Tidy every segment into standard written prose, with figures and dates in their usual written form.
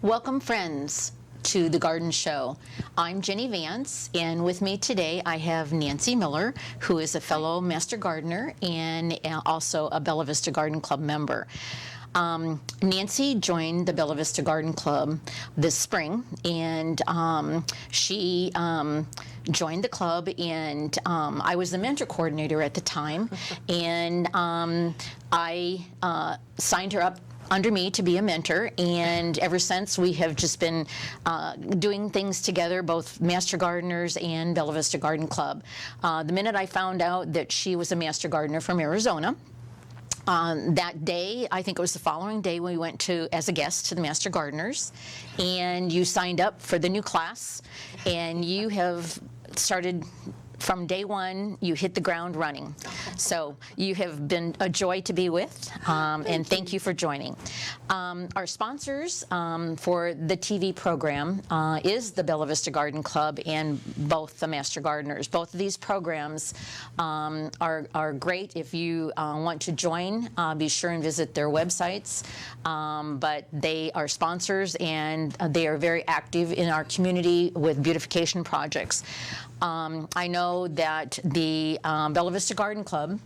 Welcome, friends, to the Garden Show. I'm Ginny Vance, and with me today I have Nancy Miller, who is a fellow Master Gardener and also a Bella Vista Garden Club member. Nancy joined the Bella Vista Garden Club this spring, and she joined the club, and I was the mentor coordinator at the time, and I signed her up under me to be a mentor, and ever since we have just been doing things together, both Master Gardeners and Bella Vista Garden Club. The minute I found out that she was a Master Gardener from Arizona, that day, I think it was the following day, we went to, as a guest, to the Master Gardeners, and you signed up for the new class, and you have started from day one. You hit the ground running. So you have been a joy to be with, and thank you for joining. Our sponsors for the TV program is the Bella Vista Garden Club and both the Master Gardeners. Both of these programs are great. If you want to join, be sure and visit their websites. But they are sponsors, and they are very active in our community with beautification projects. I know that the Bella Vista Garden Club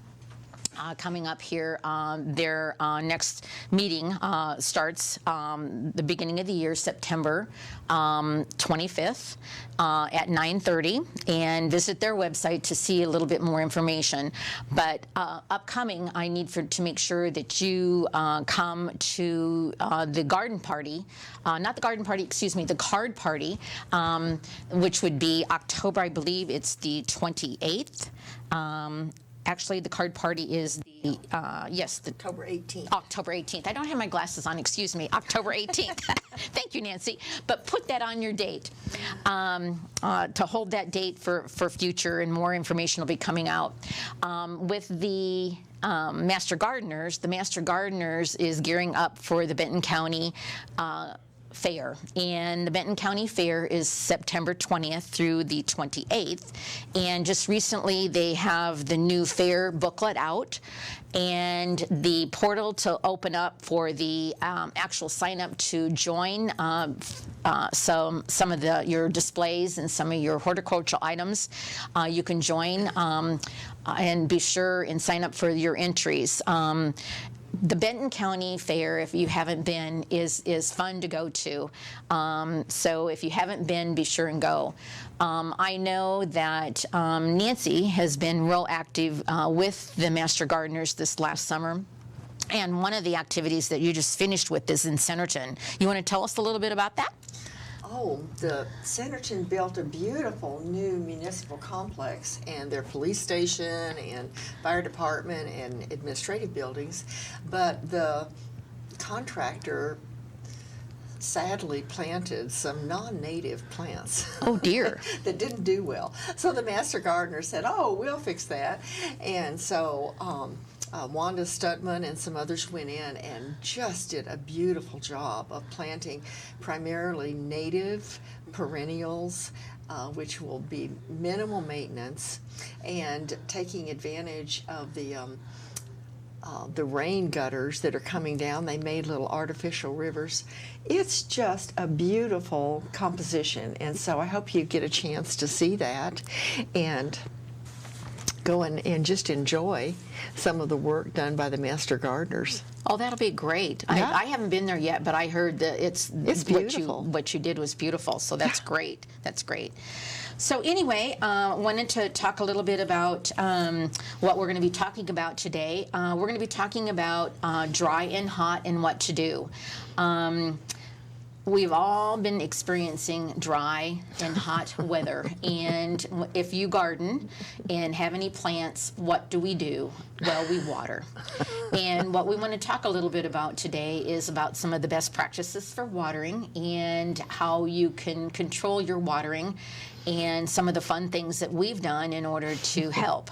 coming up here, their next meeting starts the beginning of the year, September 25th at 9:30, and visit their website to see a little bit more information. But upcoming, I need to make sure that you come to the garden party, not the garden party, excuse me, the card party, which would be October, I believe it's the 28th. Actually, the card party is the, October 18th. October 18th. I don't have my glasses on, excuse me, October 18th. Thank you, Nancy. But put that on your date to hold that date for future, and more information will be coming out. With the Master Gardeners, the Master Gardeners is gearing up for the Benton County Fair, and the Benton County Fair is September 20th through the 28th, and just recently they have the new fair booklet out, and the portal to open up for the actual sign up to join some of your displays and some of your horticultural items. You can join and be sure and sign up for your entries. The Benton County Fair, if you haven't been, is fun to go to. So if you haven't been, be sure and go. I know that Nancy has been real active with the Master Gardeners this last summer. And one of the activities that you just finished with is in Centerton. You want to tell us a little bit about that? Oh, the Centerton built a beautiful new municipal complex, and their police station and fire department and administrative buildings, but the contractor sadly planted some non-native plants. Oh dear. That didn't do well. So the Master Gardener said, oh, we'll fix that. And so Wanda Stutman and some others went in and just did a beautiful job of planting primarily native perennials, which will be minimal maintenance, and taking advantage of the rain gutters that are coming down. They made little artificial rivers. It's just a beautiful composition, and so I hope you get a chance to see that and go and just enjoy some of the work done by the Master Gardeners. Oh, that'll be great. Yeah. I haven't been there yet, but I heard that it's beautiful. What you did was beautiful, so that's great. That's great. So anyway, wanted to talk a little bit about what we're going to be talking about today. We're going to be talking about dry and hot and what to do. We've all been experiencing dry and hot weather, and if you garden and have any plants, what do? Well, we water. And what we want to talk a little bit about today is about some of the best practices for watering and how you can control your watering and some of the fun things that we've done in order to help.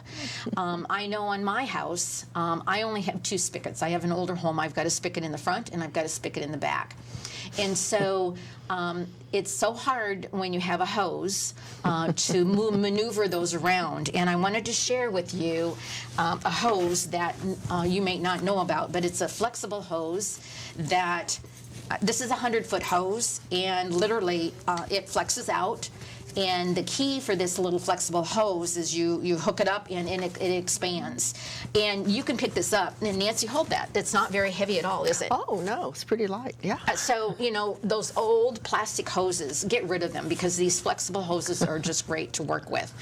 I know on my house, I only have 2 spigots. I have an older home. I've got a spigot in the front and I've got a spigot in the back. And so it's so hard when you have a hose to maneuver those around. And I wanted to share with you a hose that you may not know about, but it's a flexible hose that, this is a 100-foot hose, and literally it flexes out. And the key for this little flexible hose is you hook it up and it expands. And you can pick this up. And Nancy, hold that. It's not very heavy at all, is it? Oh, no, it's pretty light, yeah. So, you know, those old plastic hoses, get rid of them, because these flexible hoses are just great to work with.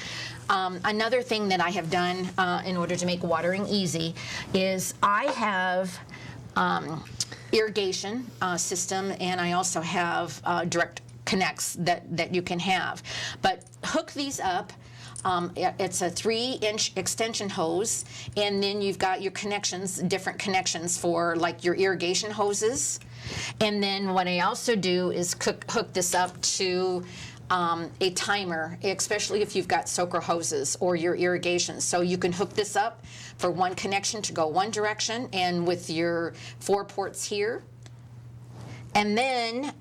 Another thing that I have done in order to make watering easy is I have irrigation system, and I also have direct connects that you can have. But hook these up. It's a 3-inch extension hose, and then you've got your connections, different connections for like your irrigation hoses. And then what I also do is hook this up to a timer, especially if you've got soaker hoses or your irrigation. So you can hook this up for one connection to go one direction, and with your 4 ports here. And then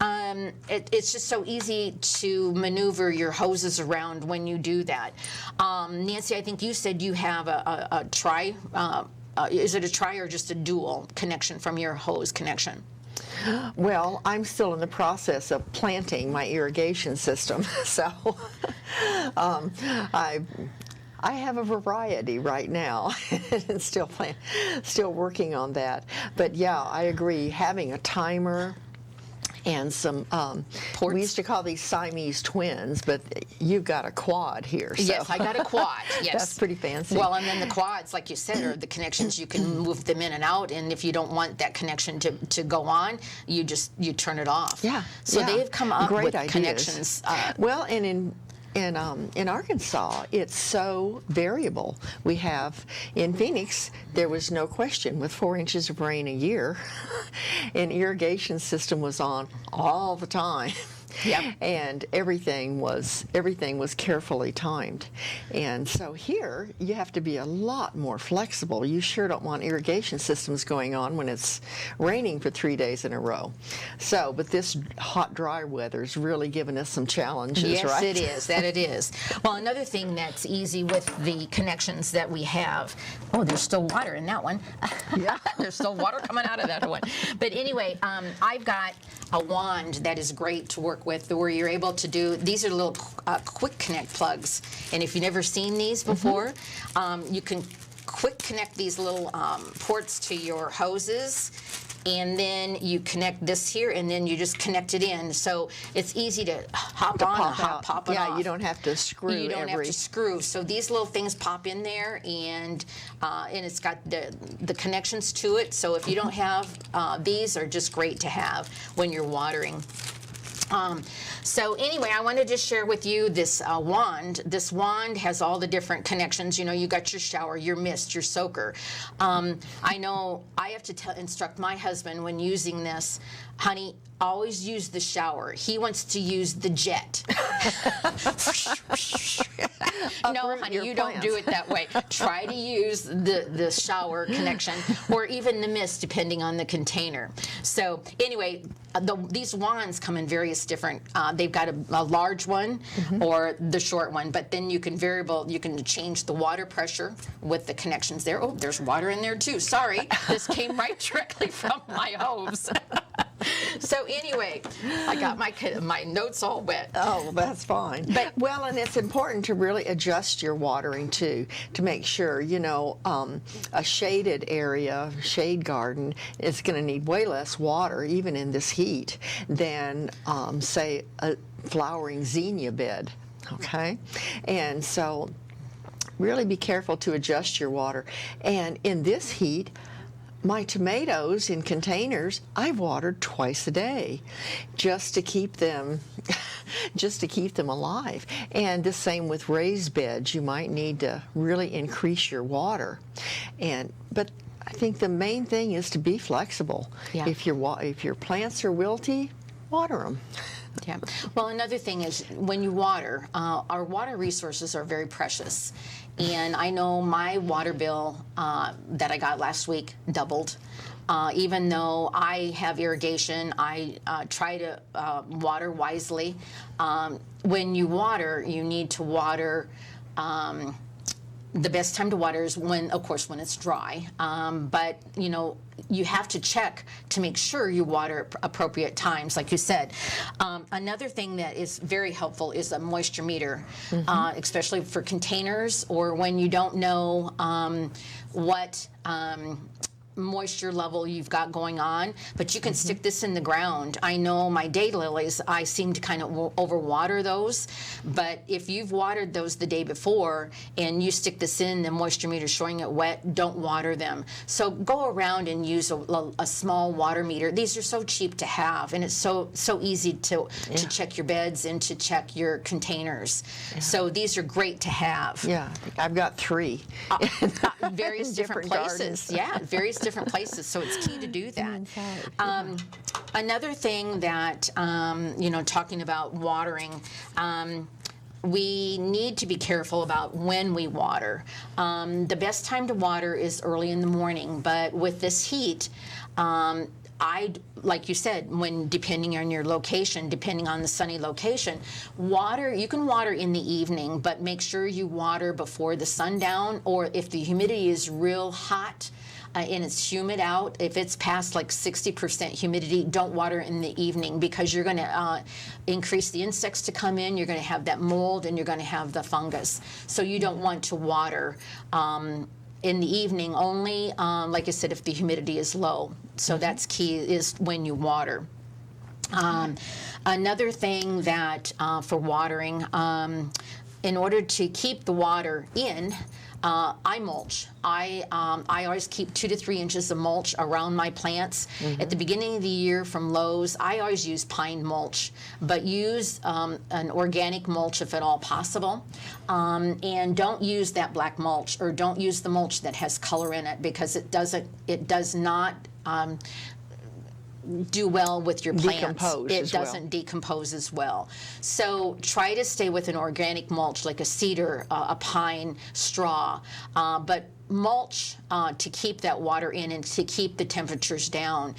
it's just so easy to maneuver your hoses around when you do that. Nancy, I think you said you have a tri, is it a tri or just a dual connection from your hose connection? Well, I'm still in the process of planting my irrigation system, so I have a variety right now, and still working on that. But yeah, I agree. Having a timer and some ports. We used to call these Siamese twins, but you've got a quad here. So. Yes, I got a quad. Yes, that's pretty fancy. Well, and then the quads, like you said, are the connections. You can move them in and out, and if you don't want that connection to go on, you turn it off. Yeah. So they've come up Great with ideas. connections. Well, and in Arkansas, it's so variable. We have, in Phoenix, there was no question, with 4 inches of rain a year, an irrigation system was on all the time. Yep. And everything was carefully timed. And so here, you have to be a lot more flexible. You sure don't want irrigation systems going on when it's raining for 3 days in a row. So, but this hot, dry weather's really given us some challenges, yes, right? Yes, it is. That it is. Well, another thing that's easy with the connections that we have, oh, there's still water in that one. Yeah. There's still water coming out of that one. But anyway, I've got a wand that is great to work with, where you're able to do, these are little quick connect plugs. And if you've never seen these before, you can quick connect these little ports to your hoses, and then you connect this here, and then you just connect it in. So it's easy to hop on and pop it off. Yeah, you don't have to screw. You don't have to screw. So these little things pop in there, and it's got the connections to it. So if you don't have these, are just great to have when you're watering. So anyway, I wanted to share with you this wand. This wand has all the different connections. You know, you got your shower, your mist, your soaker. I know I have to instruct my husband when using this, honey, always use the shower. He wants to use the jet. No, honey, you don't do it that way. Try to use the shower connection, or even the mist, depending on the container. So anyway, these wands come in various different, they've got a large one or the short one, but then you can change the water pressure with the connections there. Oh, there's water in there too. Sorry, this came right directly from my hose. So anyway, I got my notes all wet. Oh, well, that's fine. But well, and it's important to really adjust your watering too, to make sure, you know, a shaded area, shade garden, is going to need way less water, even in this heat, than say a flowering zinnia bed. Okay, and so really be careful to adjust your water. And in this heat, my tomatoes in containers, I've watered twice a day, just to keep them alive. And the same with raised beds. You might need to really increase your water. But I think the main thing is to be flexible. Yeah. If your plants are wilty, water them. Yeah. Well, another thing is when you water, our water resources are very precious. And I know my water bill that I got last week doubled. Even though I have irrigation, I try to water wisely. When you water, you need to water. The best time to water is when, of course, when it's dry. But you have to check to make sure you water at appropriate times, like you said. Another thing that is very helpful is a moisture meter, especially for containers or when you don't know what moisture level you've got going on, but you can stick this in the ground. I know my daylilies, I seem to kind of overwater those, but if you've watered those the day before and you stick this in, the moisture meter showing it wet, don't water them. So go around and use a small water meter. These are so cheap to have, and it's so easy to check your beds and to check your containers. So these are great to have. Yeah, I've got 3. Various different places. Yeah, various different places. So it's key to do that. Another thing that, talking about watering, we need to be careful about when we water. The best time to water is early in the morning, but with this heat, like you said, depending on your location, depending on the sunny location, you can water in the evening, but make sure you water before the sundown, or if the humidity is real hot, and it's humid out, if it's past like 60% humidity, don't water in the evening because you're going to increase the insects to come in, you're going to have that mold, and you're going to have the fungus. So you don't want to water in the evening only, like I said, if the humidity is low. So that's key, is when you water. Another thing that for watering, in order to keep the water in, I mulch. I always keep 2 to 3 inches of mulch around my plants. At the beginning of the year from Lowe's, I always use pine mulch, but use an organic mulch if at all possible. And don't use that black mulch, or don't use the mulch that has color in it, because it does not do well with your plants. It doesn't decompose as well. So try to stay with an organic mulch like a cedar, a pine, straw, but mulch to keep that water in and to keep the temperatures down.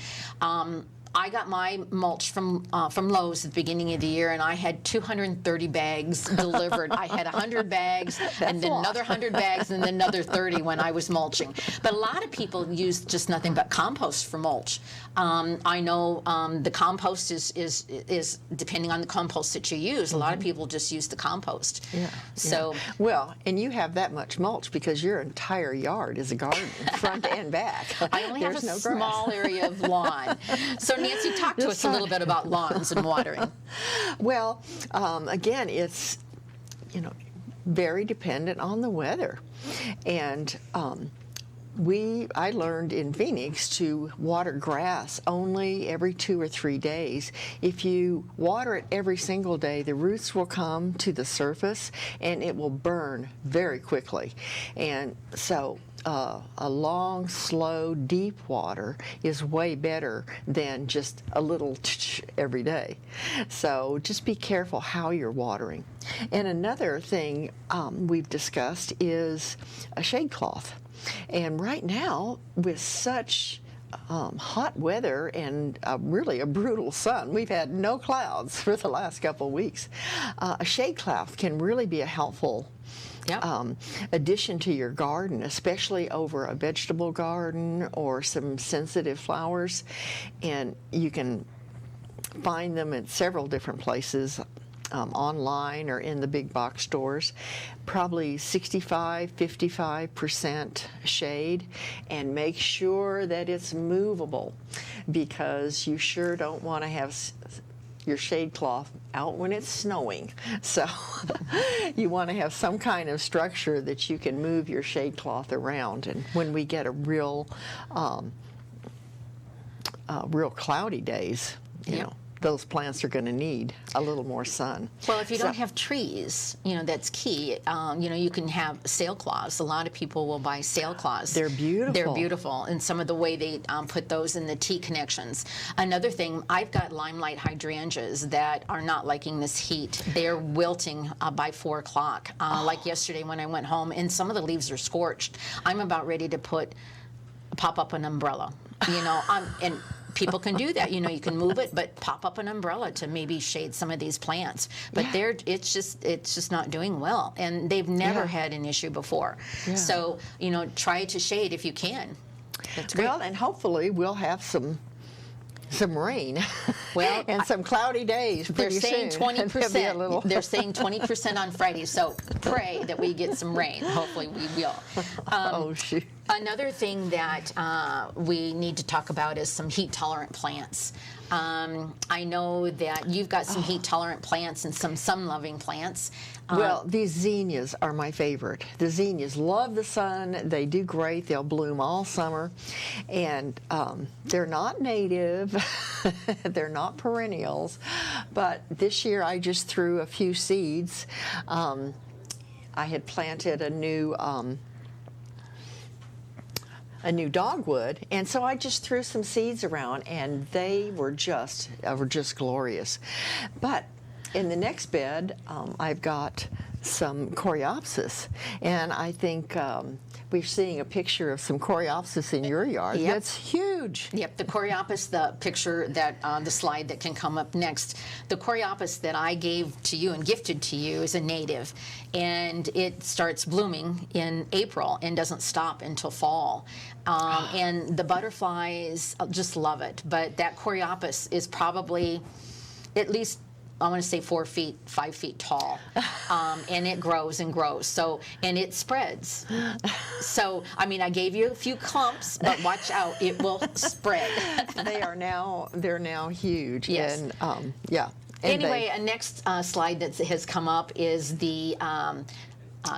I got my mulch from Lowe's at the beginning of the year, and I had 230 bags delivered. I had 100 bags, and then another 100 bags, and then another 30 when I was mulching. But a lot of people use just nothing but compost for mulch. I know the compost is depending on the compost that you use. A lot of people just use the compost. So well, and you have that much mulch because your entire yard is a garden, front and back. I only have a small area of lawn. So Nancy, talk to us a little bit about lawns and watering. Well, again, it's very dependent on the weather, and I learned in Phoenix to water grass only every 2 or 3 days. If you water it every single day, the roots will come to the surface and it will burn very quickly. And so a long, slow, deep water is way better than just a little every day. So just be careful how you're watering. And another thing we've discussed is a shade cloth. And right now, with such hot weather and really a brutal sun, we've had no clouds for the last couple of weeks, a shade cloth can really be a helpful addition to your garden, especially over a vegetable garden or some sensitive flowers. And you can find them at several different places, online or in the big box stores. Probably 65-55% shade, and make sure that it's movable, because you sure don't want to have your shade cloth out when it's snowing. So you want to have some kind of structure that you can move your shade cloth around. And when we get a real cloudy days, those plants are going to need a little more sun. Well, if you don't have trees, that's key. You can have sailcloths. A lot of people will buy sailcloths. They're beautiful. They're beautiful, and some of the way they put those in the T connections. Another thing, I've got limelight hydrangeas that are not liking this heat. They're wilting by 4 o'clock. Like yesterday when I went home, and some of the leaves are scorched. I'm about ready to pop up an umbrella. And people can do that. You can move it, but pop up an umbrella to maybe shade some of these plants. But it's just not doing well, and they've never had an issue before. Yeah. So try to shade if you can. That's great. Well, and hopefully we'll have some rain. Well, and some cloudy days. They're saying 20%. They're They're saying 20% on Friday. So pray that we get some rain. Hopefully we will. Oh shoot. Another thing that we need to talk about is some heat-tolerant plants. I know that you've got some heat-tolerant plants and some sun-loving plants. Well, these zinnias are my favorite. The zinnias love the sun. They do great. They'll bloom all summer. And they're not native. They're not perennials. But this year I just threw a few seeds. I had planted a new dogwood, and so I just threw some seeds around, and they were just glorious. But in the next bed, I've got some coreopsis, and I think we're seeing a picture of some coreopsis in your yard. Yep. That's huge. Yep, the coreopsis, the picture that the slide that can come up next. The coreopsis that I gave to you and gifted to you is a native, and it starts blooming in April and doesn't stop until fall. And the butterflies just love it. But that coreopsis is probably at least, I want to say 4 feet, 5 feet tall, and it grows and grows. So, and it spreads. So, I mean, I gave you a few clumps, but watch out, it will spread. They're now huge. Yes. And yeah. And anyway, a next slide that has come up is the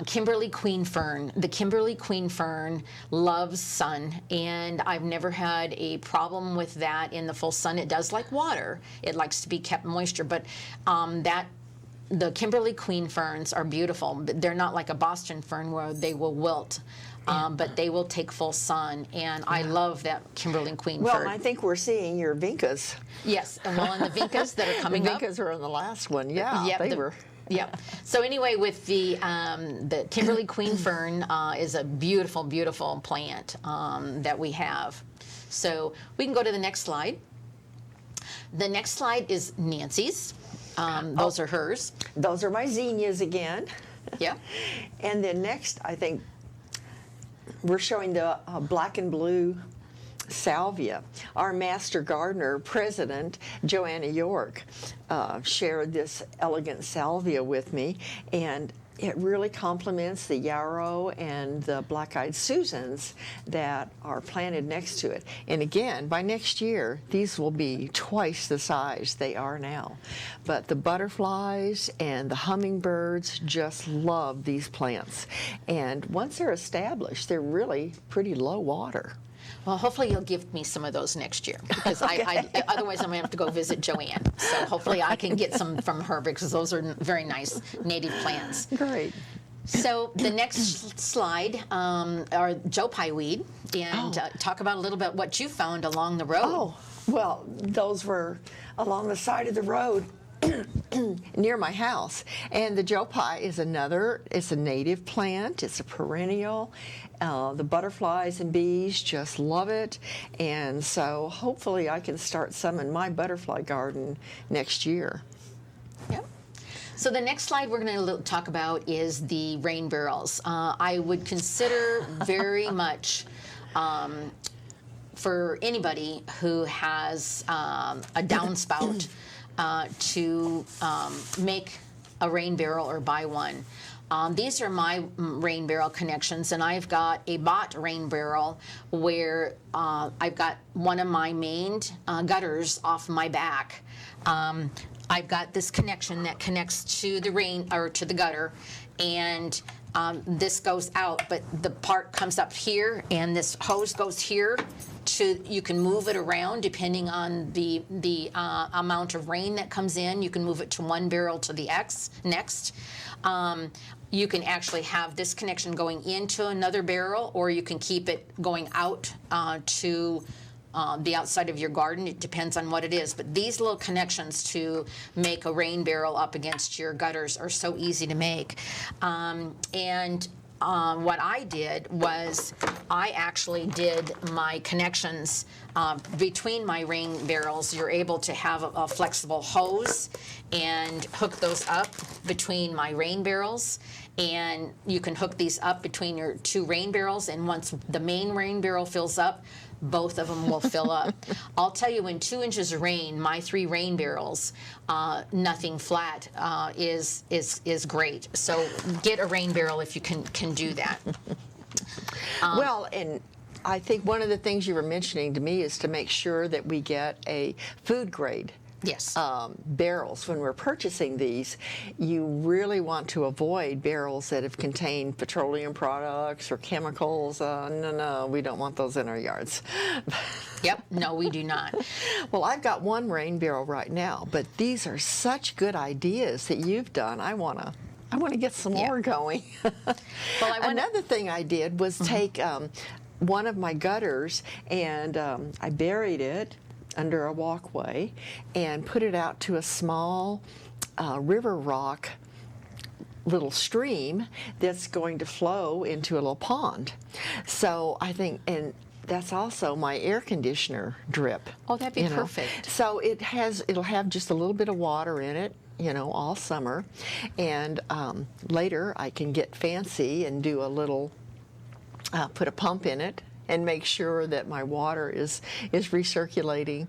Kimberly Queen Fern. The Kimberly Queen Fern loves sun, and I've never had a problem with that in the full sun. It does like water. It likes to be kept moisture, but the Kimberly Queen Ferns are beautiful. They're not like a Boston fern where they will wilt. But they will take full sun, and I love that Kimberly Queen well, Fern. I think we're seeing your vincas. Yes, and well, and the vincas that are coming The up. vincas are on the last one. Yeah, Yep, they were. Yep. So anyway, with the Kimberly Queen Fern is a beautiful, beautiful plant that we have. So we can go to the next slide. The next slide is Nancy's. Those are hers. Those are my zinnias again. Yeah. And then next, I think we're showing the black and blue salvia. Our master gardener, president, Joanna York, shared this elegant salvia with me, and it really complements the yarrow and the black-eyed Susans that are planted next to it. And again, by next year, these will be twice the size they are now. But the butterflies and the hummingbirds just love these plants. And once they're established, they're really pretty low water. Well, hopefully you'll give me some of those next year, because otherwise I'm going to have to go visit Joanne. So hopefully I can get some from her, because those are very nice native plants. Great. So the next slide are Joe Pye weed, and talk about a little bit what you found along the road. Oh, well, those were along the side of the road near my house. And the Joe Pye is it's a native plant, it's a perennial. The butterflies and bees just love it. And so hopefully I can start some in my butterfly garden next year. Yep. So the next slide we're going to talk about is the rain barrels. I would consider very much for anybody who has a downspout to make a rain barrel or buy one. These are my rain barrel connections, and I've got a bought rain barrel where I've got one of my main gutters off my back. I've got this connection that connects to the rain or to the gutter, and this goes out, but the part comes up here, and this hose goes here. You can move it around depending on the amount of rain that comes in. You can move it to one barrel to the next. You can actually have this connection going into another barrel, or you can keep it going out to the outside of your garden. It depends on what it is. But these little connections to make a rain barrel up against your gutters are so easy to make. What I did was I actually did my connections between my rain barrels. You're able to have a flexible hose and hook those up between my rain barrels. And you can hook these up between your two rain barrels. And once the main rain barrel fills up, both of them will fill up. I'll tell you, in 2 inches of rain, my 3 rain barrels, nothing flat, is great. So get a rain barrel if you can do that. Well, and I think one of the things you were mentioning to me is to make sure that we get a food grade. Yes. Barrels. When we're purchasing these, you really want to avoid barrels that have contained petroleum products or chemicals. No, we don't want those in our yards. Yep. No, we do not. Well, I've got one rain barrel right now, but these are such good ideas that you've done. I want to get some more going. Well, Another thing I did was take one of my gutters and I buried it under a walkway and put it out to a small river rock little stream that's going to flow into a little pond. So I think, and that's also my air conditioner drip. Oh, that'd be perfect. So it'll have just a little bit of water in it, all summer. And later I can get fancy and do a little, put a pump in it and make sure that my water is recirculating.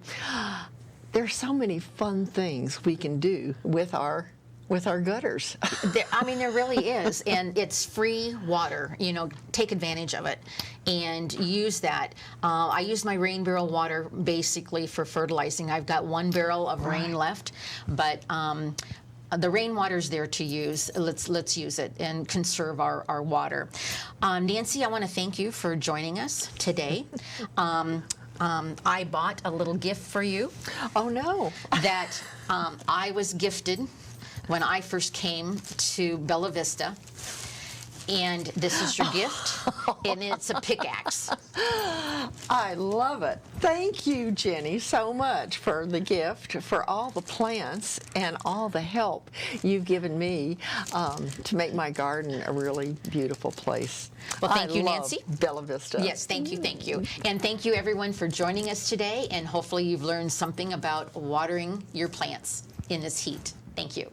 There's so many fun things we can do with our gutters. There really is, and it's free water. Take advantage of it and use that. I use my rain barrel water basically for fertilizing. I've got 1 barrel of rain left, but the rainwater's there to use. Let's use it and conserve our water. Nancy, I want to thank you for joining us today. I bought a little gift for you. Oh no! That I was gifted when I first came to Bella Vista. And this is your gift, and it's a pickaxe. I love it. Thank you, Jenny, so much for the gift, for all the plants, and all the help you've given me to make my garden a really beautiful place. Well, thank you, Nancy. Bella Vista. Yes, thank you. And thank you, everyone, for joining us today, and hopefully you've learned something about watering your plants in this heat. Thank you.